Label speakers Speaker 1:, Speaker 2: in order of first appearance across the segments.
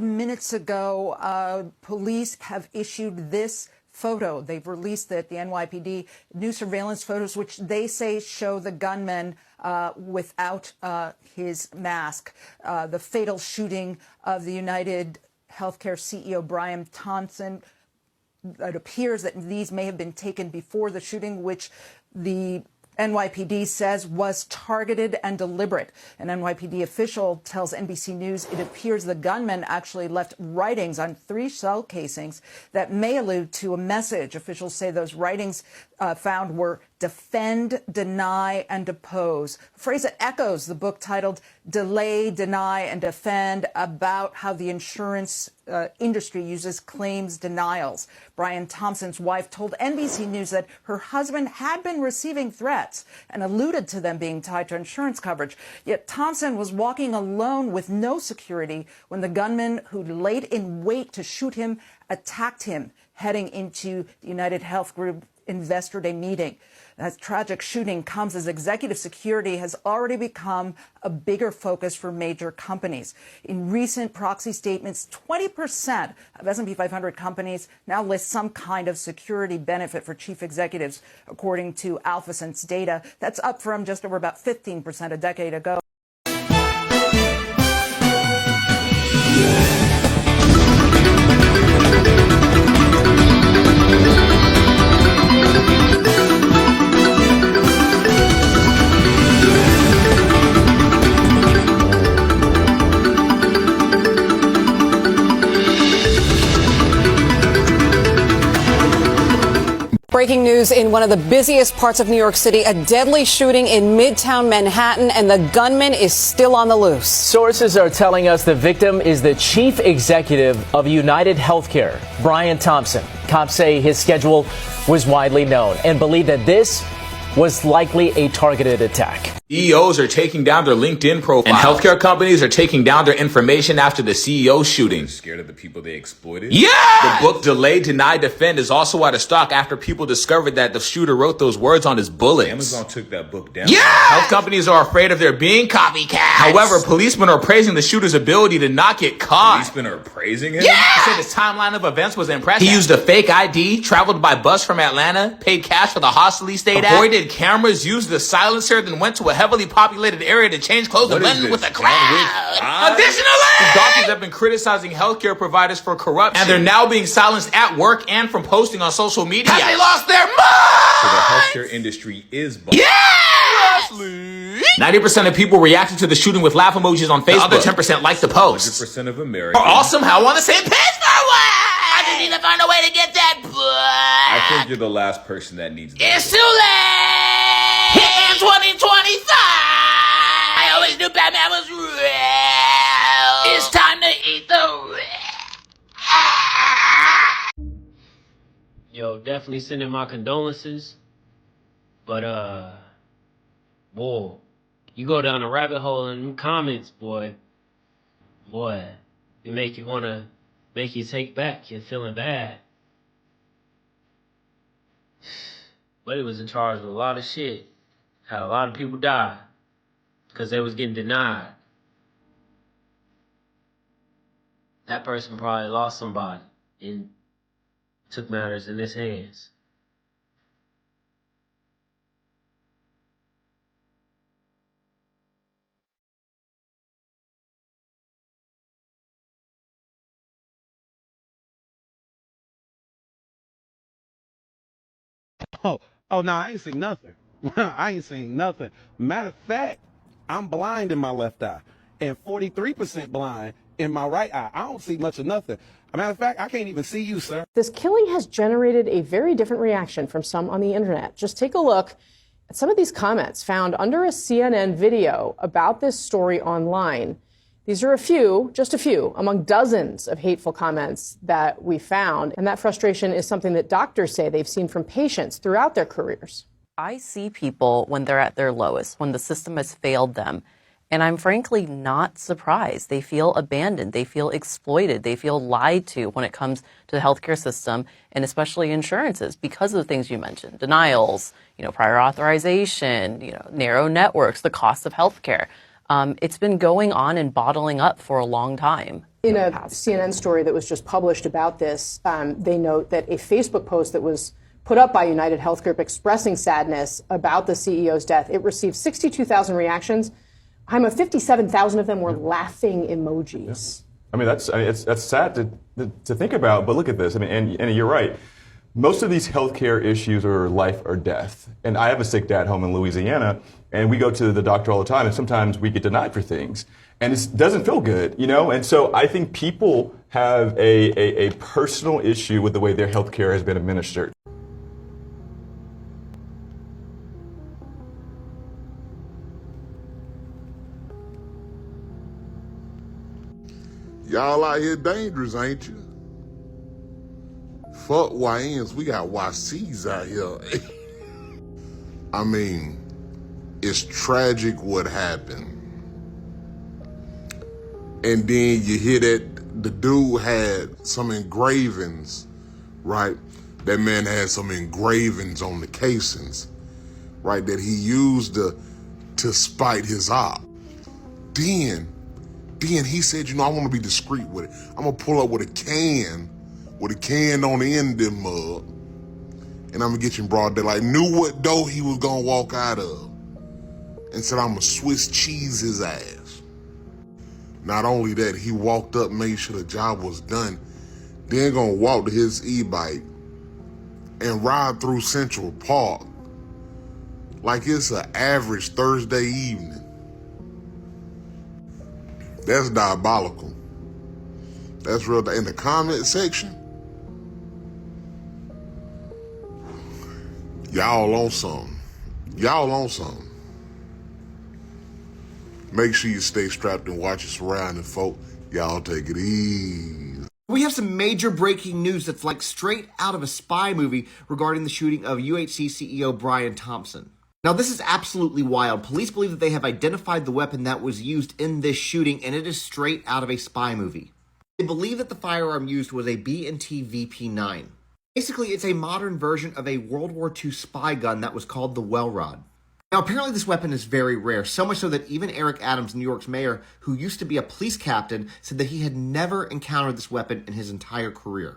Speaker 1: minutes ago, police have issued this photo. They've released it, the NYPD, new surveillance photos, which they say show the gunman without his mask. The fatal shooting of the UnitedHealthcare CEO Brian Thompson. It appears that these may have been taken before the shooting, which the NYPD says was targeted and deliberate. An NYPD official tells NBC News it appears the gunman actually left writings on 3 shell casings that may allude to a message. Officials say those writings found were defend, deny, and depose, a phrase that echoes the book titled Delay, Deny, and Defend, about how the insurance industry uses claims denials. Brian Thompson's wife told NBC News that her husband had been receiving threats and alluded to them being tied to insurance coverage. Yet Thompson was walking alone with no security when the gunman who laid in wait to shoot him attacked him heading into the UnitedHealth Group Investor Day meeting. That tragic shooting comes as executive security has already become a bigger focus for major companies. In recent proxy statements, 20% of S&P 500 companies now list some kind of security benefit for chief executives, according to AlphaSense data. That's up from just over about 15% a decade ago.
Speaker 2: Breaking news in one of the busiest parts of New York City, a deadly shooting in Midtown Manhattan, and the gunman is still on the loose.
Speaker 3: Sources are telling us the victim is the chief executive of UnitedHealthcare, Brian Thompson. Cops say his schedule was widely known and believe that this was likely a targeted attack.
Speaker 4: CEOs are taking down their LinkedIn profiles, and healthcare companies are taking down their information after the CEO shooting.
Speaker 5: Scared of the people they exploited?
Speaker 4: Yeah! The book Delay, Deny, Defend is also out of stock after people discovered that the shooter wrote those words on his bullets.
Speaker 5: Amazon took that book down.
Speaker 4: Yeah! Health companies are afraid of there being copycats. However, policemen are praising the shooter's ability to not get caught.
Speaker 5: Policemen are praising him?
Speaker 4: Yeah! He said his timeline of events was impressive. He used a fake ID, traveled by bus from Atlanta, paid cash for the hostel he stayed at, avoided cameras, used the silencer, then went to a heavily populated area to change clothes and blend in with the crowd. Additionally, doctors have been criticizing healthcare providers for corruption, and they're now being silenced at work and from posting on social media. Have they lost their minds?
Speaker 5: So the healthcare industry is bought.
Speaker 4: Yeah! 90% of people reacted to the shooting with laugh emojis on Facebook. The other 10% liked the post.
Speaker 5: 100% of Americans
Speaker 4: are somehow on the same page for what? I just need to find a way to get that book.
Speaker 5: I think you're the last person that needs that.
Speaker 4: It's too late. In 2025. I always knew Batman was real. It's time to eat the real.
Speaker 6: Yo, definitely sending my condolences. But, boy, you go down a rabbit hole in them comments, boy, it make you take back. You're feeling bad. But it was in charge of a lot of shit. Had a lot of people die because they was getting denied. That person probably lost somebody and took matters in his hands.
Speaker 7: Oh, no, I ain't seen nothing. I ain't seen nothing. Matter of fact, I'm blind in my left eye and 43% blind in my right eye. I don't see much of nothing. Matter of fact, I can't even see you, sir.
Speaker 8: This killing has generated a very different reaction from some on the internet. Just take a look at some of these comments found under a CNN video about this story online. These are just a few, among dozens of hateful comments that we found. And that frustration is something that doctors say they've seen from patients throughout their careers.
Speaker 9: I see people when they're at their lowest, when the system has failed them. And I'm frankly not surprised. They feel abandoned. They feel exploited. They feel lied to when it comes to the healthcare system, and especially insurances, because of the things you mentioned: denials, prior authorization, narrow networks, the cost of healthcare. It's been going on and bottling up for a long time.
Speaker 8: In a CNN story that was just published about this, they note that a Facebook post that was put up by UnitedHealthcare expressing sadness about the CEO's death, it received 62,000 reactions. 57,000 of them were laughing emojis.
Speaker 10: I mean, that's sad to think about, but look at this. I mean, and you're right. Most of these healthcare issues are life or death. And I have a sick dad home in Louisiana, and we go to the doctor all the time, and sometimes we get denied for things. And it doesn't feel good, you know? And so I think people have a personal issue with the way their healthcare has been administered.
Speaker 11: Y'all out here dangerous, ain't you? Fuck YNs, we got YCs out here. I mean, it's tragic what happened. And then you hear that the dude had some engravings, right? That man had some engravings on the casings, right? That he used to spite his op. Then he said, you know, I want to be discreet with it. I'm going to pull up with a can on the end of the mug, and I'm going to get you in broad daylight. Knew what door he was going to walk out of, and said, I'm going to Swiss cheese his ass. Not only that, he walked up, made sure the job was done, then going to walk to his e-bike and ride through Central Park like it's an average Thursday evening. That's diabolical. That's real. In the comment section, y'all on something. Y'all on something. Make sure you stay strapped and watch your surrounding, folk. Y'all take it easy.
Speaker 12: We have some major breaking news that's like straight out of a spy movie regarding the shooting of UHC CEO Brian Thompson. Now, this is absolutely wild. Police believe that they have identified the weapon that was used in this shooting, and it is straight out of a spy movie. They believe that the firearm used was a B&T VP9. Basically, it's a modern version of a World War II spy gun that was called the Well Rod. Now, apparently this weapon is very rare, so much so that even Eric Adams, New York's mayor, who used to be a police captain, said that he had never encountered this weapon in his entire career.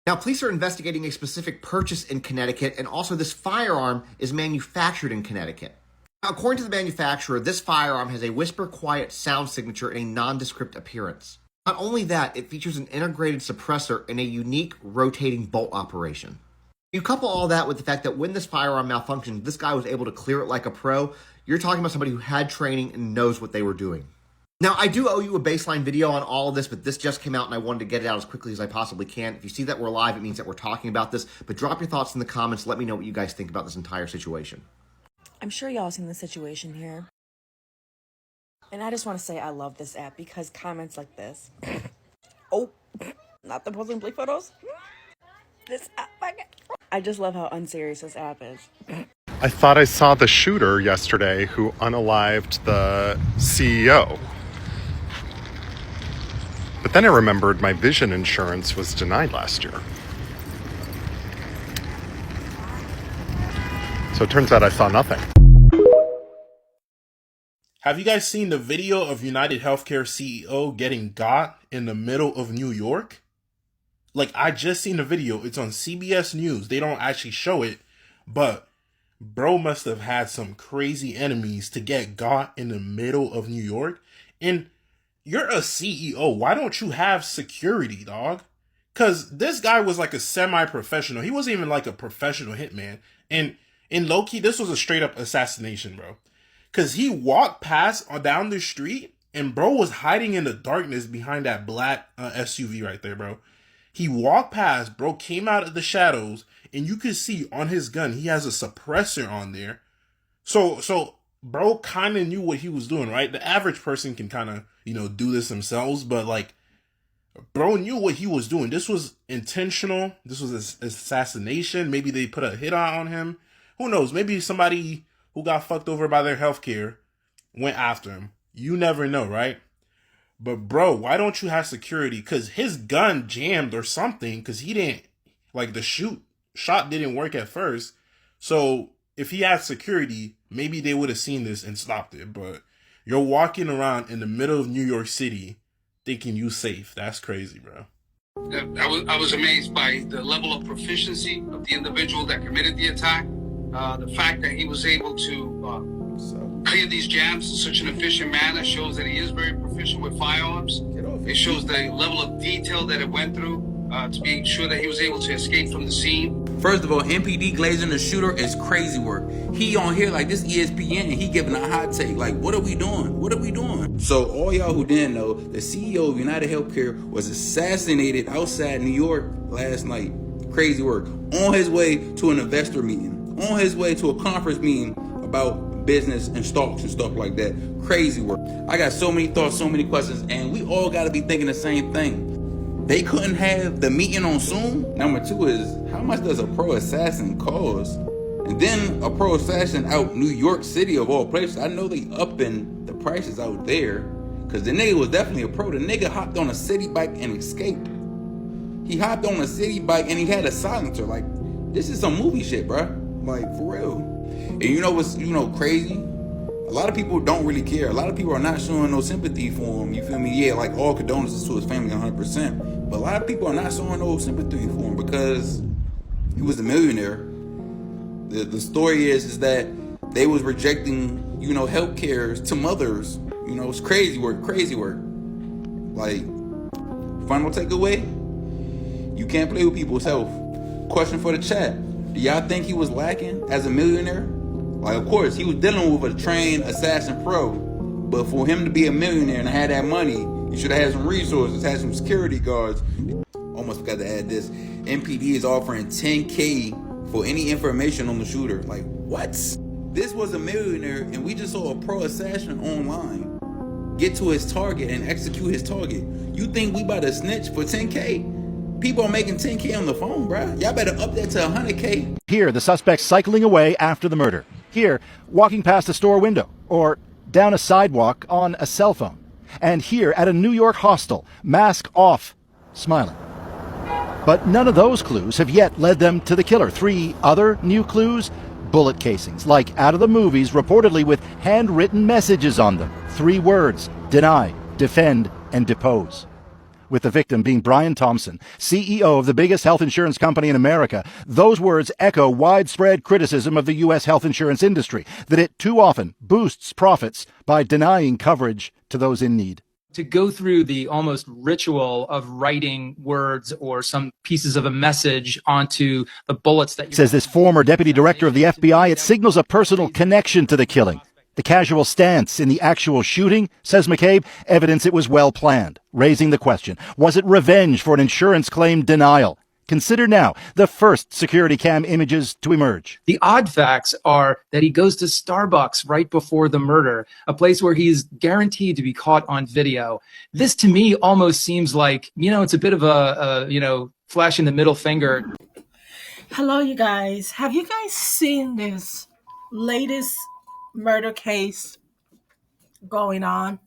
Speaker 12: Now, police are investigating a specific purchase in Connecticut, and also this firearm is manufactured in Connecticut. Now, according to the manufacturer, this firearm has a whisper-quiet sound signature and a nondescript appearance. Not only that, it features an integrated suppressor and a unique rotating bolt operation. You couple all that with the fact that when this firearm malfunctioned, this guy was able to clear it like a pro. You're talking about somebody who had training and knows what they were doing. Now, I do owe you a baseline video on all of this, but this just came out and I wanted to get it out as quickly as I possibly can. If you see that we're live, it means that we're talking about this. But drop your thoughts in the comments. Let me know what you guys think about this entire situation.
Speaker 13: I'm sure y'all seen the situation here. And I just want to say I love this app because comments like this. Oh, not the posting bleak photos. This app, I just love how unserious this app is.
Speaker 14: I thought I saw the shooter yesterday who unalived the CEO. But then I remembered my vision insurance was denied last year. So it turns out I saw nothing.
Speaker 15: Have you guys seen the video of UnitedHealthcare CEO getting got in the middle of New York? Like, I just seen the video. It's on CBS News. They don't actually show it, but bro must have had some crazy enemies to get got in the middle of New York. And you're a CEO. Why don't you have security, dog? Because this guy was like a semi-professional. He wasn't even like a professional hitman. And in low-key, this was a straight-up assassination, bro. Because he walked past down the street, and bro was hiding in the darkness behind that black SUV right there, bro. He walked past, bro came out of the shadows, and you can see on his gun, he has a suppressor on there. So bro kind of knew what he was doing, right? The average person can kind of, do this themselves, but like, bro knew what he was doing. This was intentional. This was an assassination. Maybe they put a hit on him. Who knows? Maybe somebody who got fucked over by their healthcare went after him. You never know, right? But bro, why don't you have security? Because his gun jammed or something, because he didn't, like the shot didn't work at first. So if he had security, maybe they would have seen this and stopped it. But You're walking around in the middle of New York City thinking you safe. That's crazy, bro.
Speaker 16: I was amazed by the level of proficiency of the individual that committed the attack. The fact that he was able to clear these jams in such an efficient manner shows that he is very proficient with firearms. It shows the level of detail that it went through to be sure that he was able to escape from the scene.
Speaker 4: First of all, MPD glazing the shooter is crazy work. He on here like this ESPN and he giving a hot take. Like, what are we doing? What are we doing? So all y'all who didn't know, the CEO of UnitedHealthcare was assassinated outside New York last night. Crazy work. On his way to an investor meeting. On his way to a conference meeting about business and stocks and stuff like that. Crazy work. I got so many thoughts, so many questions, and we all got to be thinking the same thing. They couldn't have the meeting on Zoom. Number two is, how much does a pro assassin cost? And then a pro assassin out New York City of all places. I know they upping the prices out there because the nigga was definitely a pro. The nigga hopped on a city bike and escaped. He hopped on a city bike and he had a silencer. Like, this is some movie shit, bro. Like, for real. And you know what's crazy? A lot of people don't really care. A lot of people are not showing no sympathy for him. You feel me? Yeah, like all condolences to his family 100%. But a lot of people are not showing no sympathy for him because he was a millionaire. The story is that they was rejecting, health care to mothers. It's crazy work. Like, final takeaway, you can't play with people's health. Question for the chat. Do y'all think he was lacking as a millionaire? Like, of course, he was dealing with a trained assassin pro. But for him to be a millionaire and have that money, you should have had some resources, had some security guards. Almost forgot to add this. MPD is offering $10K for any information on the shooter. Like, what? This was a millionaire, and we just saw a pro assassin online get to his target and execute his target. You think we about to snitch for 10K? People are making 10K on the phone, bruh. Y'all better up that to 100K.
Speaker 17: Here, the suspect cycling away after the murder. Here, walking past a store window or down a sidewalk on a cell phone. And here at a New York hostel, mask off, smiling. But none of those clues have yet led them to the killer. 3 other new clues, bullet casings, like out of the movies, reportedly with handwritten messages on them. 3 words: deny, defend, and depose. With the victim being Brian Thompson, CEO of the biggest health insurance company in America, those words echo widespread criticism of the U.S. health insurance industry, that it too often boosts profits by denying coverage to those in need.
Speaker 18: To go through the almost ritual of writing words or some pieces of a message onto the bullets that
Speaker 17: says this former deputy director of the FBI, it signals a personal connection to the killing. The casual stance in the actual shooting, says McCabe, evidence it was well planned, raising the question, was it revenge for an insurance claim denial? Consider now the first security cam images to emerge.
Speaker 18: The odd facts are that he goes to Starbucks right before the murder, a place where he's guaranteed to be caught on video. This to me almost seems like, it's a bit of a flashing the middle finger.
Speaker 19: Hello, you guys. Have you guys seen this latest murder case going on?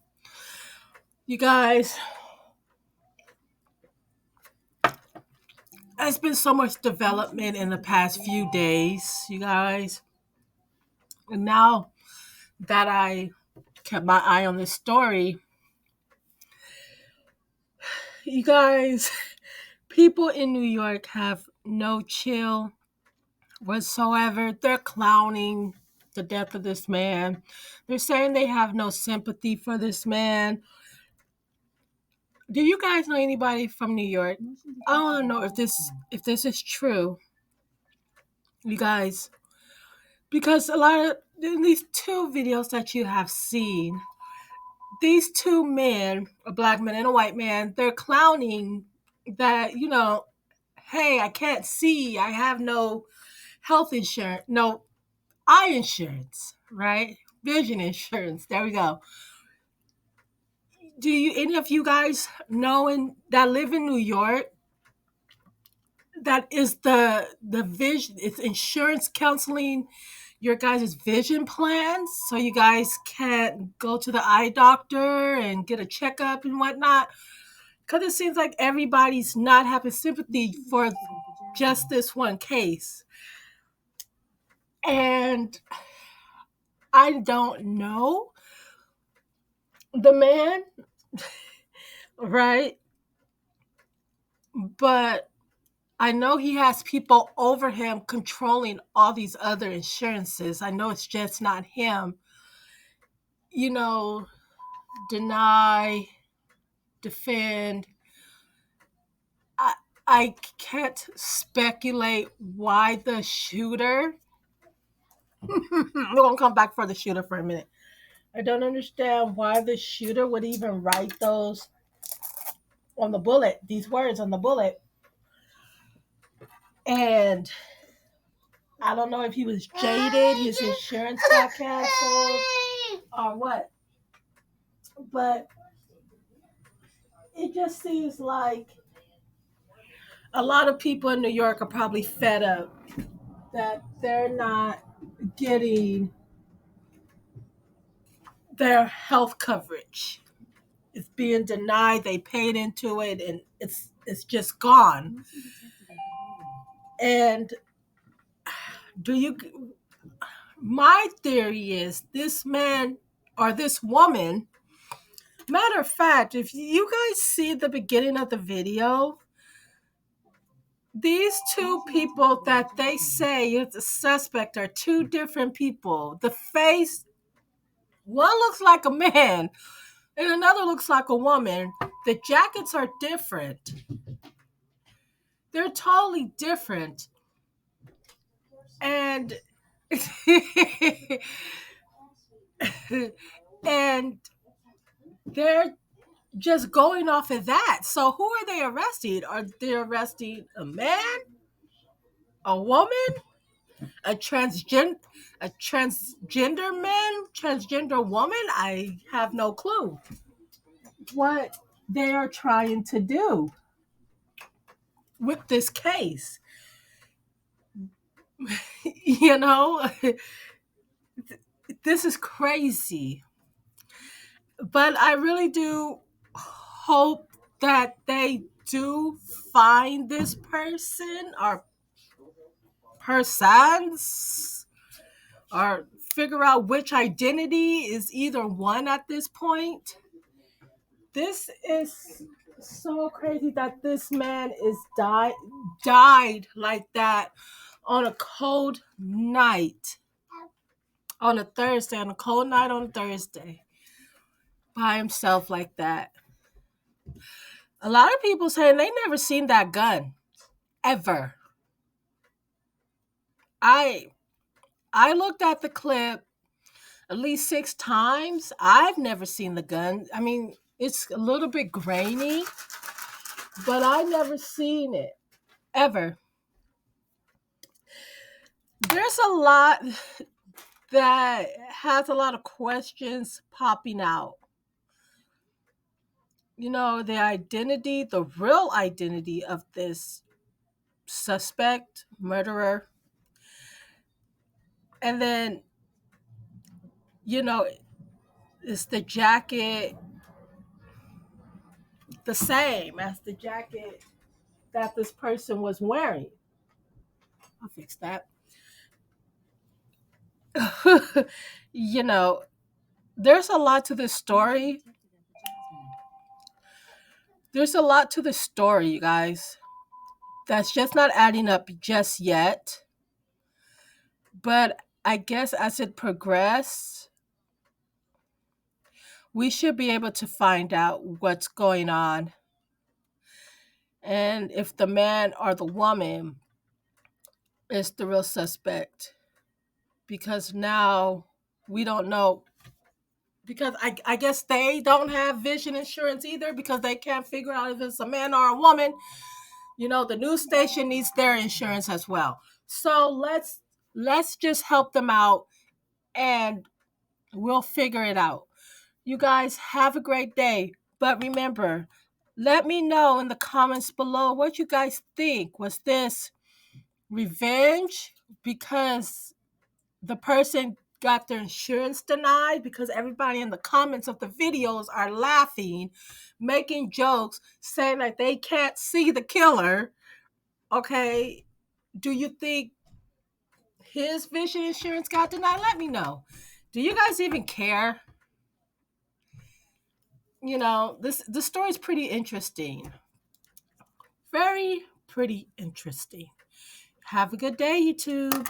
Speaker 19: You guys, there's been so much development in the past few days, you guys. And now that I kept my eye on this story, you guys, people in New York have no chill whatsoever. They're clowning the death of this man. They're saying they have no sympathy for this man. Do you guys know anybody from New York? I want to know if this is true, you guys, because a lot of these 2 videos that you have seen, these 2 men, a black man and a white man, they're clowning that, hey, I can't see, I have no health insurance, no eye insurance, right? Vision insurance. There we go. Do any of you guys know that live in New York, that is the vision, it's insurance counseling your guys' vision plans, so you guys can't go to the eye doctor and get a checkup and whatnot? Because it seems like everybody's not having sympathy for just this one case. And I don't know the man, right? But I know he has people over him controlling all these other insurances. I know it's just not him. You know, deny, defend. I can't speculate why the shooter. We're going to come back for the shooter for a minute. I don't understand why the shooter would even write those on the bullet, these words on the bullet. And I don't know if he was jaded, his insurance got canceled, or what. But it just seems like a lot of people in New York are probably fed up that they're not getting their health coverage. It's being denied. They paid into it, and it's just gone. And do you? My theory is this man or this woman. Matter of fact, if you guys see the beginning of the video, these two people that they say is the suspect are two different people. The face, one looks like a man and another looks like a woman. The jackets are different. They're totally different. And and they're just going off of that. So who are they arresting? Are they arresting a man, a woman, a transgender man, transgender woman? I have no clue what they are trying to do with this case. You know, this is crazy. But I really do hope that they do find this person or persons or figure out which identity is either one at this point. This is so crazy that this man is died like that on a cold night. On a Thursday, on a cold night on a Thursday. By himself like that. A lot of people saying they never seen that gun. Ever. I looked at the clip at least 6 times. I've never seen the gun. I mean, it's a little bit grainy, but I never seen it. Ever. There's a lot that has a lot of questions popping out. You know, the identity, the real identity of this suspect, murderer. And then, you know, is the jacket the same as the jacket that this person was wearing? I'll fix that. You know, there's a lot to this story. There's a lot to the story, you guys, that's just not adding up just yet. But I guess as it progresses, we should be able to find out what's going on. And if the man or the woman is the real suspect. Because now we don't know. Because I guess they don't have vision insurance either because they can't figure out if it's a man or a woman. You know, the news station needs their insurance as well. So let's just help them out and we'll figure it out. You guys have a great day. But remember, let me know in the comments below what you guys think. Was this revenge because the person got their insurance denied? Because everybody in the comments of the videos are laughing, making jokes, saying that they can't see the killer. Okay, do you think his vision insurance got denied? Let me know. Do you guys even care? the story is pretty interesting. Very pretty interesting. Have a good day, YouTube.